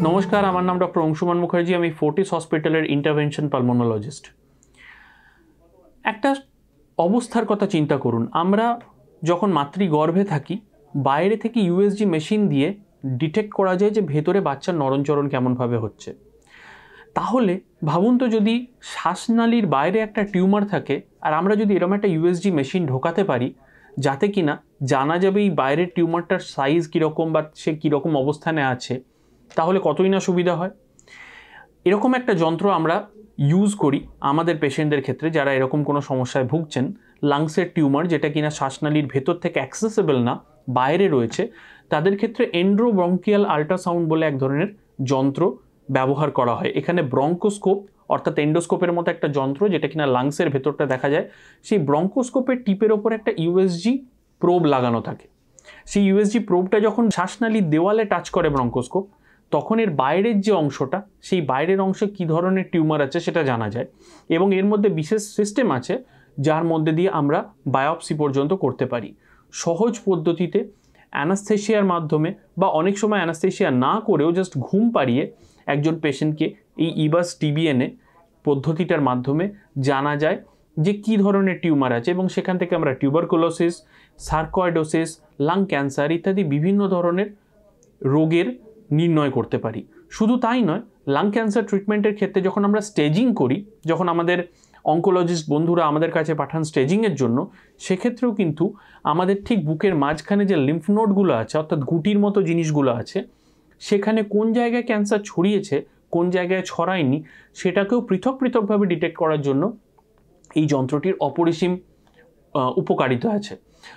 নমস্কার, আমার নাম ডক্টর অংশুমান মুখার্জি। আমি ফোর্টিস হসপিটালের ইন্টারভেনশন পালমোনোলজিস্ট। একটা অবস্থার কথা চিন্তা করুন, আমরা যখন মাতৃগর্ভে থাকি বাইরে থেকে ইউএসজি মেশিন দিয়ে ডিটেক্ট করা যায় যে ভেতরে বাচ্চার নরণচরণ কেমনভাবে হচ্ছে। তাহলে ভাবুন তো, যদি শ্বাসনালীর বাইরে একটা টিউমার থাকে আর আমরা যদি এরকম একটা ইউএসজি মেশিন ঢোকাতে পারি যাতে কিনা জানা যাবে এই বাইরের টিউমারটার সাইজ কীরকম বা সে কীরকম অবস্থানে আছে, তাহলে কতই না সুবিধা হয়। এরকম একটা যন্ত্র আমরা ইউজ করি আমাদের পেশেন্টদের ক্ষেত্রে যারা এরকম কোনো সমস্যায় ভুগছেন, লাংসের টিউমার যেটা কিনা শ্বাসনালীর ভেতর থেকে অ্যাক্সেসেবল না, বাইরে রয়েছে, তাদের ক্ষেত্রে এন্ডোব্রঙ্কিয়াল আল্ট্রাসাউন্ড বলে এক ধরনের যন্ত্র ব্যবহার করা হয়। এখানে ব্রঙ্কোস্কোপ অর্থাৎ এন্ডোস্কোপের মতো একটা যন্ত্র যেটা কিনা লাংসের ভেতরটা দেখা যায়, সেই ব্রঙ্কোস্কোপের টিপের ওপর একটা ইউএসজি প্রোব লাগানো থাকে। সেই ইউএসজি প্রোবটা যখন শ্বাসনালীর দেওয়ালে টাচ করে ব্রঙ্কোস্কোপ, তখন এর বাইরের যে অংশটা, সেই বাইরের অংশে কী ধরনের টিউমার আছে সেটা জানা যায়। এবং এর মধ্যে বিশেষ সিস্টেম আছে যার মধ্যে দিয়ে আমরা বায়োপসি পর্যন্ত করতে পারি। সহজ পদ্ধতিতে অ্যানাস্থেশিয়ার মাধ্যমে বা অনেক সময় অ্যানাস্থেশিয়া না করেও জাস্ট ঘুম পাড়িয়ে একজন পেশেন্টকে এই ইবাস টিবিএনএ পদ্ধতিটার মাধ্যমে জানা যায় যে কী ধরনের টিউমার আছে, এবং সেখান থেকে আমরা টিউবারকুলোসিস, সার্কয়েডোসিস, লাং ক্যান্সার ইত্যাদি বিভিন্ন ধরনের রোগের নির্ণয় করতে পারি। শুধু তাই নয়, লাং ক্যান্সার ট্রিটমেন্টের ক্ষেত্রে যখন আমরা স্টেজিং করি, যখন আমাদের অঙ্কোলজিস্ট বন্ধুরা আমাদের কাছে পাঠান স্টেজিংয়ের জন্য, সেক্ষেত্রেও কিন্তু আমাদের ঠিক বুকের মাঝখানে যে লিম্ফ নোডগুলো আছে অর্থাৎ গুটির মতো জিনিসগুলো আছে, সেখানে কোন জায়গায় ক্যান্সার ছড়িয়েছে কোন জায়গায় ছড়ায়নি সেটাকেও পৃথক পৃথকভাবে ডিটেক্ট করার জন্য এই যন্ত্রটির অপরিসীম উপকারিতা আছে।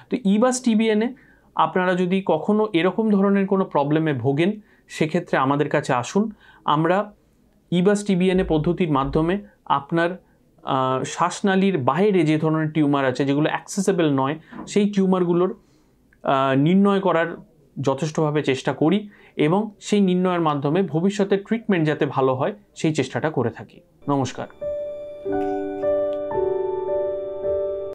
তো ইবাস টিবিএনএ আপনারা যদি কখনো এরকম ধরনের কোনো প্রবলেমে ভোগেন, সেক্ষেত্রে আমাদের কাছে আসুন। আমরা ইবাস টিবিএনএ পদ্ধতির মাধ্যমে আপনার শ্বাসনালীর বাইরে যে ধরনের টিউমার আছে যেগুলো অ্যাক্সেসেবল নয়, সেই টিউমারগুলোর নির্ণয় করার যথেষ্টভাবে চেষ্টা করি এবং সেই নির্ণয়ের মাধ্যমে ভবিষ্যতে ট্রিটমেন্ট যাতে ভালো হয় সেই চেষ্টাটা করে থাকি। নমস্কার।